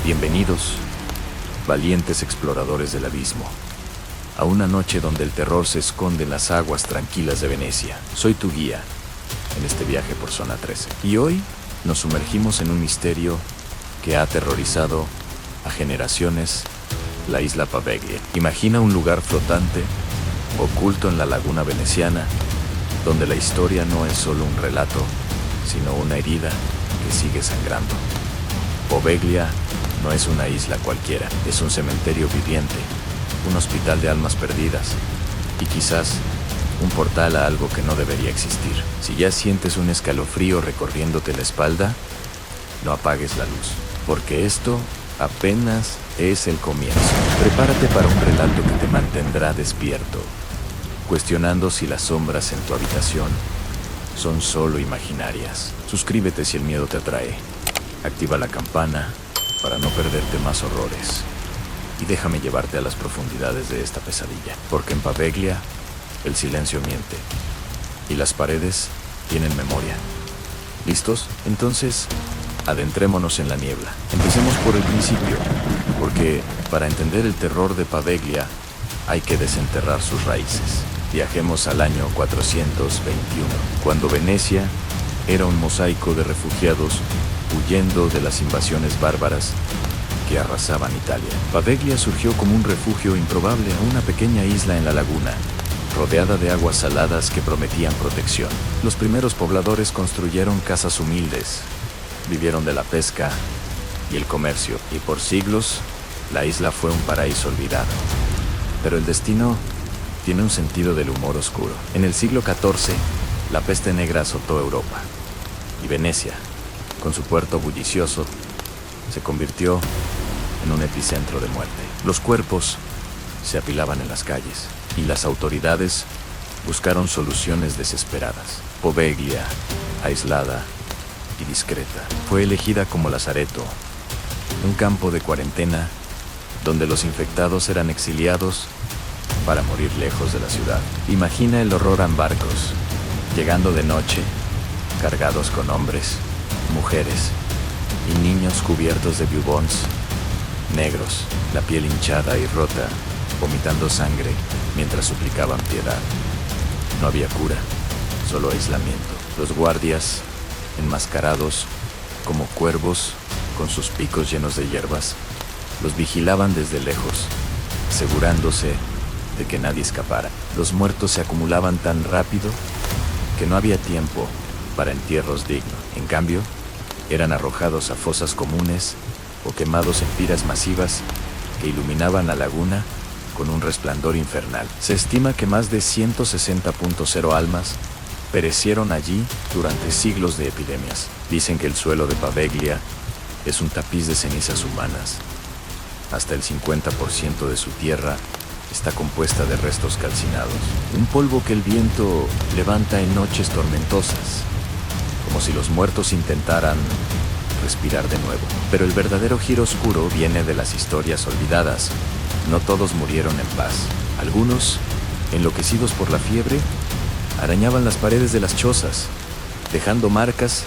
Bienvenidos, valientes exploradores del abismo, a una noche donde el terror se esconde en las aguas tranquilas de Venecia. Soy tu guía en este viaje por Zona 13. Y hoy nos sumergimos en un misterio que ha aterrorizado a generaciones, la isla Poveglia. Imagina un lugar flotante, oculto en la laguna veneciana, donde la historia no es solo un relato, sino una herida que sigue sangrando. Poveglia no es una isla cualquiera, es un cementerio viviente, un hospital de almas perdidas y quizás un portal a algo que no debería existir. Si ya sientes un escalofrío recorriéndote la espalda, no apagues la luz, porque esto apenas es el comienzo. Prepárate para un relato que te mantendrá despierto, cuestionando si las sombras en tu habitación son solo imaginarias. Suscríbete si el miedo te atrae. Activa la campana para no perderte más horrores. Y déjame llevarte a las profundidades de esta pesadilla. Porque en Poveglia, el silencio miente. Y las paredes tienen memoria. ¿Listos? Entonces, adentrémonos en la niebla. Empecemos por el principio. Porque para entender el terror de Poveglia, hay que desenterrar sus raíces. Viajemos al año 421, cuando Venecia era un mosaico de refugiados huyendo de las invasiones bárbaras que arrasaban Italia. Poveglia surgió como un refugio improbable a una pequeña isla en la laguna, rodeada de aguas saladas que prometían protección. Los primeros pobladores construyeron casas humildes, vivieron de la pesca y el comercio, y por siglos la isla fue un paraíso olvidado. Pero el destino tiene un sentido del humor oscuro. En el siglo XIV, la peste negra azotó Europa, y Venecia, con su puerto bullicioso, se convirtió en un epicentro de muerte. Los cuerpos se apilaban en las calles, y las autoridades buscaron soluciones desesperadas. Poveglia, aislada y discreta, fue elegida como lazareto, un campo de cuarentena donde los infectados eran exiliados para morir lejos de la ciudad. Imagina el horror en barcos, llegando de noche, cargados con hombres, mujeres y niños cubiertos de bubons negros, la piel hinchada y rota, vomitando sangre mientras suplicaban piedad. No había cura, solo aislamiento. Los guardias, enmascarados como cuervos con sus picos llenos de hierbas, los vigilaban desde lejos, asegurándose de que nadie escapara. Los muertos se acumulaban tan rápido que no había tiempo para entierros dignos. En cambio, eran arrojados a fosas comunes o quemados en piras masivas que iluminaban la laguna con un resplandor infernal. Se estima que más de 160.0 almas perecieron allí durante siglos de epidemias. Dicen que el suelo de Poveglia es un tapiz de cenizas humanas. Hasta el 50% de su tierra está compuesta de restos calcinados. Un polvo que el viento levanta en noches tormentosas, como si los muertos intentaran respirar de nuevo. Pero el verdadero giro oscuro viene de las historias olvidadas. No todos murieron en paz. Algunos, enloquecidos por la fiebre, arañaban las paredes de las chozas, dejando marcas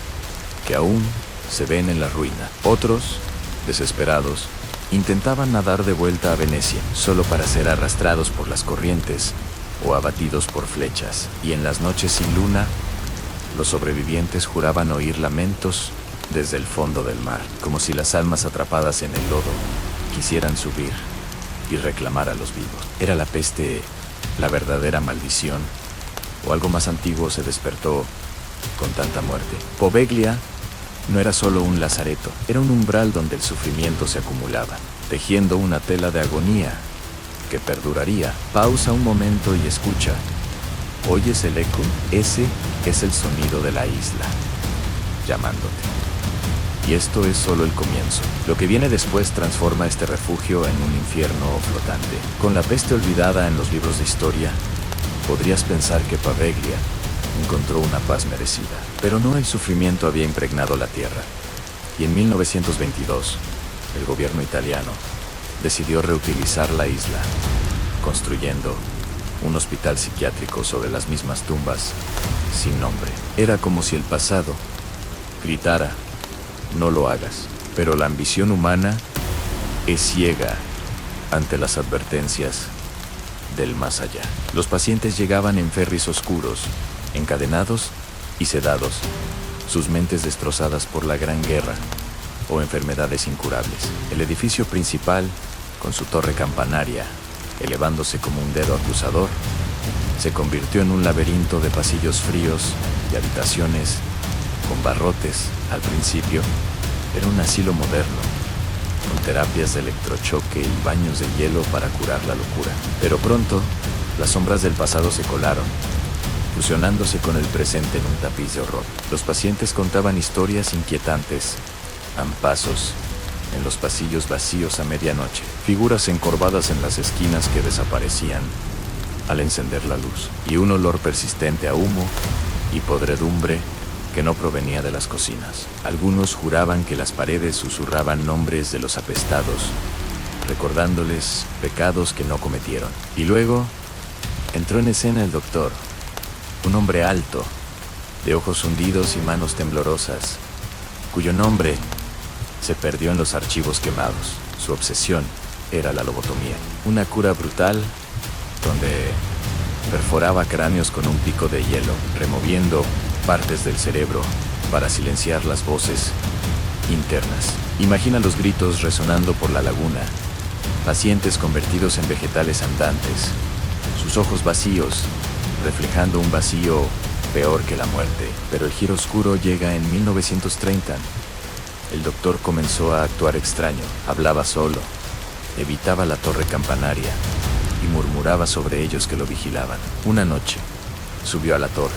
que aún se ven en la ruina. Otros, desesperados, intentaban nadar de vuelta a Venecia, solo para ser arrastrados por las corrientes o abatidos por flechas. Y en las noches sin luna, los sobrevivientes juraban oír lamentos desde el fondo del mar, como si las almas atrapadas en el lodo quisieran subir y reclamar a los vivos. ¿Era la peste la verdadera maldición? ¿O algo más antiguo se despertó con tanta muerte? Poveglia no era solo un lazareto, era un umbral donde el sufrimiento se acumulaba, tejiendo una tela de agonía que perduraría. Pausa un momento y escucha. ¿Oyes el eco? Ese es el sonido de la isla, llamándote. Y esto es solo el comienzo. Lo que viene después transforma este refugio en un infierno flotante. Con la peste olvidada en los libros de historia, podrías pensar que Poveglia encontró una paz merecida. Pero no, el sufrimiento había impregnado la tierra. Y en 1922, el gobierno italiano decidió reutilizar la isla, construyendo un hospital psiquiátrico sobre las mismas tumbas, sin nombre. Era como si el pasado gritara: no lo hagas. Pero la ambición humana es ciega ante las advertencias del más allá. Los pacientes llegaban en ferries oscuros, encadenados y sedados, sus mentes destrozadas por la Gran Guerra o enfermedades incurables. El edificio principal, con su torre campanaria, elevándose como un dedo acusador, se convirtió en un laberinto de pasillos fríos y habitaciones con barrotes. Al principio, era un asilo moderno, con terapias de electrochoque y baños de hielo para curar la locura. Pero pronto, las sombras del pasado se colaron, fusionándose con el presente en un tapiz de horror. Los pacientes contaban historias inquietantes, ampazos en los pasillos vacíos a medianoche, figuras encorvadas en las esquinas que desaparecían al encender la luz, y un olor persistente a humo y podredumbre que no provenía de las cocinas. Algunos juraban que las paredes susurraban nombres de los apestados, recordándoles pecados que no cometieron. Y luego entró en escena el doctor, un hombre alto, de ojos hundidos y manos temblorosas, cuyo nombre se perdió en los archivos quemados. Su obsesión era la lobotomía, una cura brutal donde perforaba cráneos con un pico de hielo, removiendo partes del cerebro para silenciar las voces internas. Imagina los gritos resonando por la laguna, pacientes convertidos en vegetales andantes, sus ojos vacíos, reflejando un vacío peor que la muerte. Pero el giro oscuro llega en 1930. El doctor comenzó a actuar extraño, hablaba solo, evitaba la torre campanaria y murmuraba sobre ellos que lo vigilaban. Una noche, subió a la torre,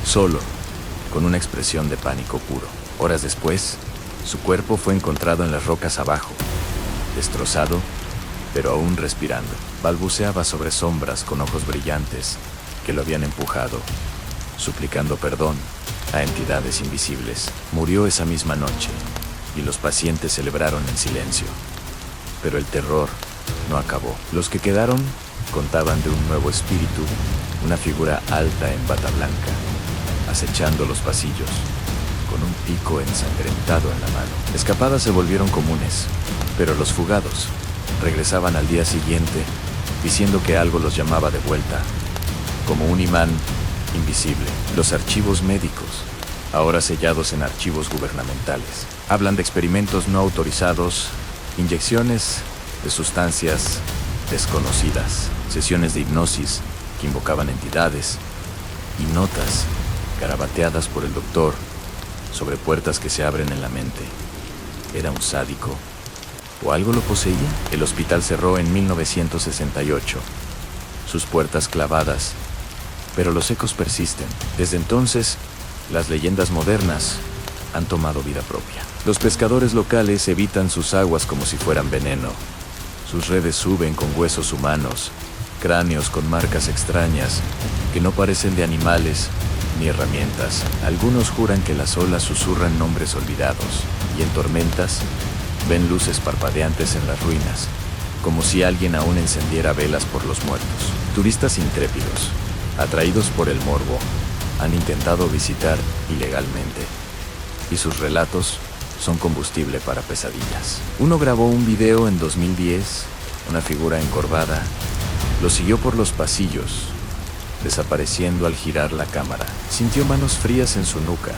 solo, con una expresión de pánico puro. Horas después, su cuerpo fue encontrado en las rocas abajo, destrozado, pero aún respirando. Balbuceaba sobre sombras con ojos brillantes que lo habían empujado, suplicando perdón a entidades invisibles. Murió esa misma noche, y los pacientes celebraron en silencio. Pero el terror no acabó. Los que quedaron contaban de un nuevo espíritu, una figura alta en bata blanca, acechando los pasillos, con un pico ensangrentado en la mano. Escapadas se volvieron comunes, pero los fugados regresaban al día siguiente, diciendo que algo los llamaba de vuelta, como un imán invisible. Los archivos médicos, ahora sellados en archivos gubernamentales, hablan de experimentos no autorizados, inyecciones de sustancias desconocidas, sesiones de hipnosis que invocaban entidades y notas garabateadas por el doctor sobre puertas que se abren en la mente. ¿Era un sádico o algo lo poseía? El hospital cerró en 1968, sus puertas clavadas, pero los ecos persisten. Desde entonces, las leyendas modernas han tomado vida propia. Los pescadores locales evitan sus aguas como si fueran veneno. Sus redes suben con huesos humanos, cráneos con marcas extrañas que no parecen de animales ni herramientas. Algunos juran que las olas susurran nombres olvidados, y en tormentas ven luces parpadeantes en las ruinas, como si alguien aún encendiera velas por los muertos. Turistas intrépidos, atraídos por el morbo, han intentado visitar ilegalmente, y sus relatos son combustible para pesadillas. Uno grabó un video en 2010, una figura encorvada lo siguió por los pasillos, desapareciendo al girar la cámara. Sintió manos frías en su nuca,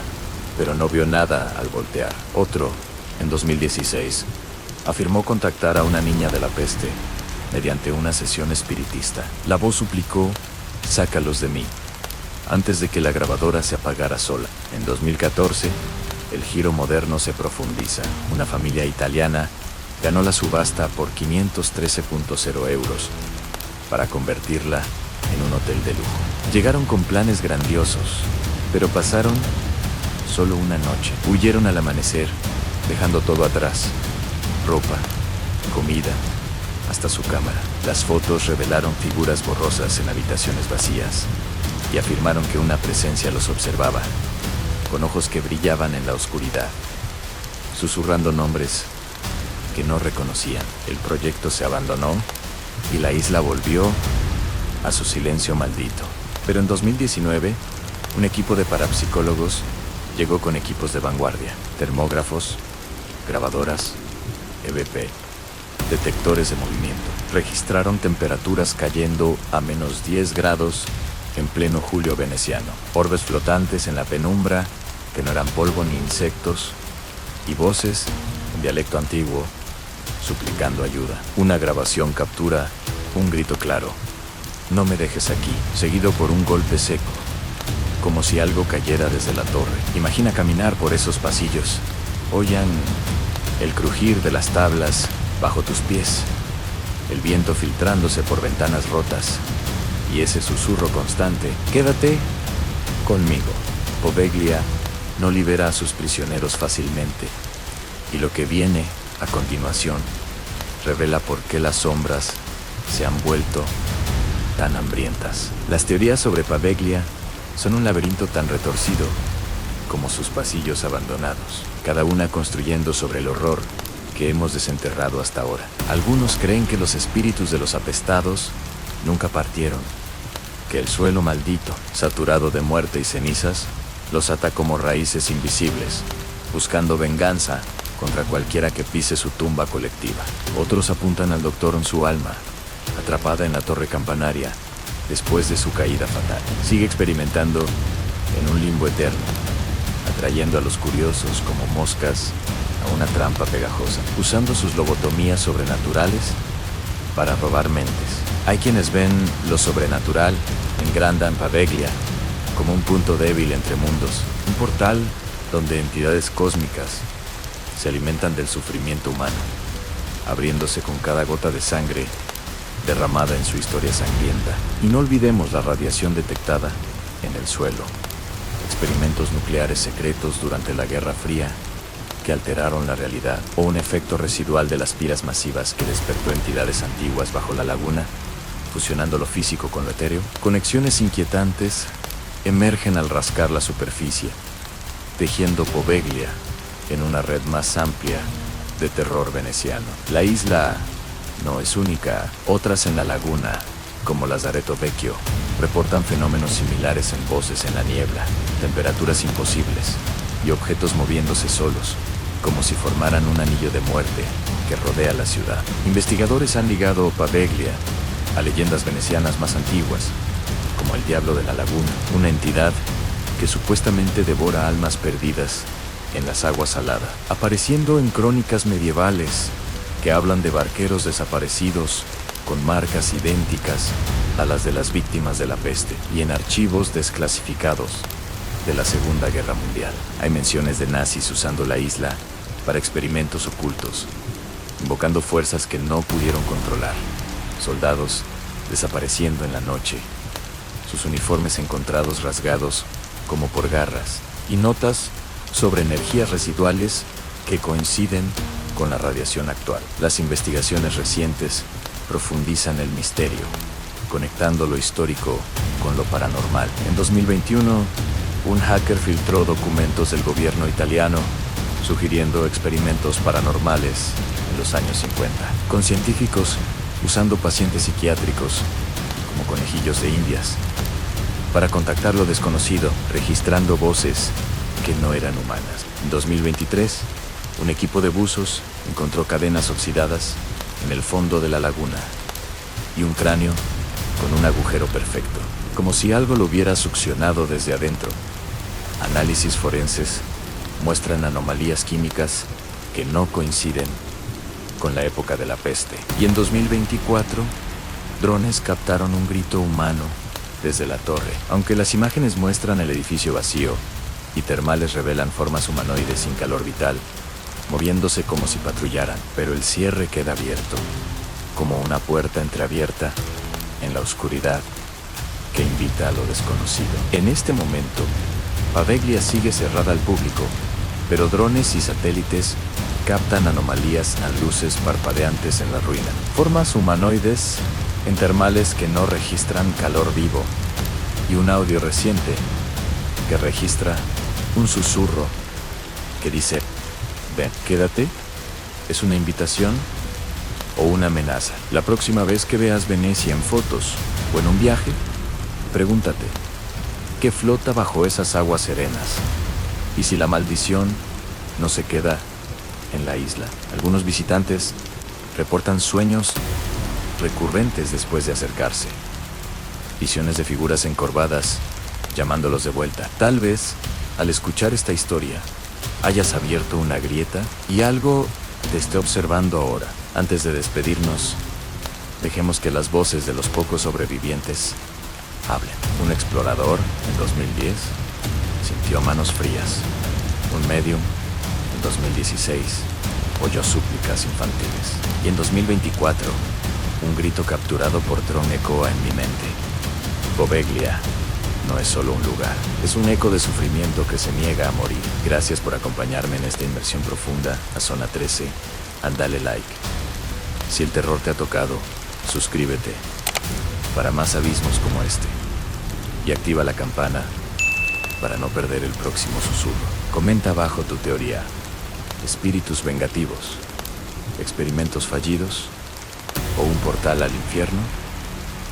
pero no vio nada al voltear. Otro, en 2016, afirmó contactar a una niña de la peste mediante una sesión espiritista. La voz suplicó: "Sácalos de mí", antes de que la grabadora se apagara sola. En 2014, el giro moderno se profundiza. Una familia italiana ganó la subasta por 513.0 euros para convertirla en un hotel de lujo. Llegaron con planes grandiosos, pero pasaron solo una noche. Huyeron al amanecer, dejando todo atrás: ropa, comida, hasta su cámara. Las fotos revelaron figuras borrosas en habitaciones vacías y afirmaron que una presencia los observaba, con ojos que brillaban en la oscuridad, susurrando nombres que no reconocían. El proyecto se abandonó y la isla volvió a su silencio maldito. Pero en 2019, un equipo de parapsicólogos llegó con equipos de vanguardia: termógrafos, grabadoras, EVP detectores de movimiento registraron temperaturas cayendo a -10 grados en pleno julio veneciano, orbes flotantes en la penumbra que no eran polvo ni insectos, y voces en dialecto antiguo suplicando ayuda. Una grabación captura un grito claro: "No me dejes aquí", seguido por un golpe seco, como si algo cayera desde la torre. Imagina caminar por esos pasillos. Oigan el crujir de las tablas bajo tus pies, el viento filtrándose por ventanas rotas, y ese susurro constante: "Quédate conmigo". Poveglia no libera a sus prisioneros fácilmente, y lo que viene a continuación revela por qué las sombras se han vuelto tan hambrientas. Las teorías sobre Poveglia son un laberinto tan retorcido como sus pasillos abandonados, cada una construyendo sobre el horror que hemos desenterrado hasta ahora. Algunos creen que los espíritus de los apestados nunca partieron, que el suelo maldito, saturado de muerte y cenizas, los ata como raíces invisibles, buscando venganza contra cualquiera que pise su tumba colectiva. Otros apuntan al doctor en su alma, atrapada en la torre campanaria después de su caída fatal. Sigue experimentando en un limbo eterno, atrayendo a los curiosos como moscas a una trampa pegajosa, usando sus lobotomías sobrenaturales para robar mentes. Hay quienes ven lo sobrenatural en Grandan Poveglia como un punto débil entre mundos, un portal donde entidades cósmicas se alimentan del sufrimiento humano, abriéndose con cada gota de sangre derramada en su historia sangrienta. Y no olvidemos la radiación detectada en el suelo, experimentos nucleares secretos durante la Guerra Fría que alteraron la realidad, o un efecto residual de las piras masivas que despertó entidades antiguas bajo la laguna, fusionando lo físico con lo etéreo. Conexiones inquietantes emergen al rascar la superficie, tejiendo Poveglia en una red más amplia de terror veneciano. La isla no es única. Otras en la laguna, como Lazaretto Vecchio, reportan fenómenos similares en voces en la niebla, temperaturas imposibles y objetos moviéndose solos, como si formaran un anillo de muerte que rodea la ciudad. Investigadores han ligado Poveglia a leyendas venecianas más antiguas, como el Diablo de la Laguna, una entidad que supuestamente devora almas perdidas en las aguas saladas, apareciendo en crónicas medievales que hablan de barqueros desaparecidos con marcas idénticas a las de las víctimas de la peste, y en archivos desclasificados de la Segunda Guerra Mundial. Hay menciones de nazis usando la isla para experimentos ocultos, invocando fuerzas que no pudieron controlar, soldados desapareciendo en la noche, sus uniformes encontrados rasgados como por garras, y notas sobre energías residuales que coinciden con la radiación actual. Las investigaciones recientes profundizan el misterio, conectando lo histórico con lo paranormal. En 2021, un hacker filtró documentos del gobierno italiano sugiriendo experimentos paranormales en los años 50, con científicos usando pacientes psiquiátricos como conejillos de indias para contactar lo desconocido, registrando voces que no eran humanas. En 2023, un equipo de buzos encontró cadenas oxidadas en el fondo de la laguna y un cráneo con un agujero perfecto, como si algo lo hubiera succionado desde adentro. Análisis forenses muestran anomalías químicas que no coinciden con la época de la peste. Y en 2024, drones captaron un grito humano desde la torre. Aunque las imágenes muestran el edificio vacío y termales revelan formas humanoides sin calor vital, moviéndose como si patrullaran, pero el cierre queda abierto, como una puerta entreabierta en la oscuridad que invita a lo desconocido. En este momento, Poveglia sigue cerrada al público, pero drones y satélites captan anomalías a luces parpadeantes en la ruina, formas humanoides en termales que no registran calor vivo, y un audio reciente que registra un susurro que dice: "Ven, quédate". ¿Es una invitación o una amenaza? La próxima vez que veas Venecia en fotos o en un viaje, pregúntate: ¿qué flota bajo esas aguas serenas? Y si la maldición no se queda en la isla. Algunos visitantes Reportan sueños recurrentes después de acercarse. Visiones de figuras encorvadas llamándolos de vuelta. Tal vez, al escuchar esta historia, hayas abierto una grieta y algo te esté observando ahora. Antes de despedirnos, dejemos que las voces de los pocos sobrevivientes hablen. Un explorador en 2010 sintió manos frías. Un medium en 2016 oyó súplicas infantiles. Y en 2024, un grito capturado por Tron ecoa en mi mente. Poveglia no es solo un lugar, es un eco de sufrimiento que se niega a morir. Gracias por acompañarme en esta inmersión profunda a Zona 13. Dale like. Si el terror te ha tocado, suscríbete para más abismos como este. Y activa la campana para no perder el próximo susurro. Comenta abajo tu teoría. Espíritus vengativos, experimentos fallidos o un portal al infierno.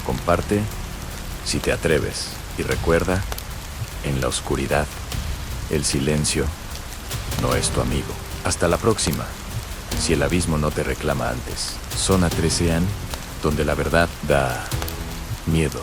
Comparte si te atreves. Y recuerda, en la oscuridad, el silencio no es tu amigo. Hasta la próxima. Si el abismo no te reclama antes. Zona 13, donde la verdad da miedo.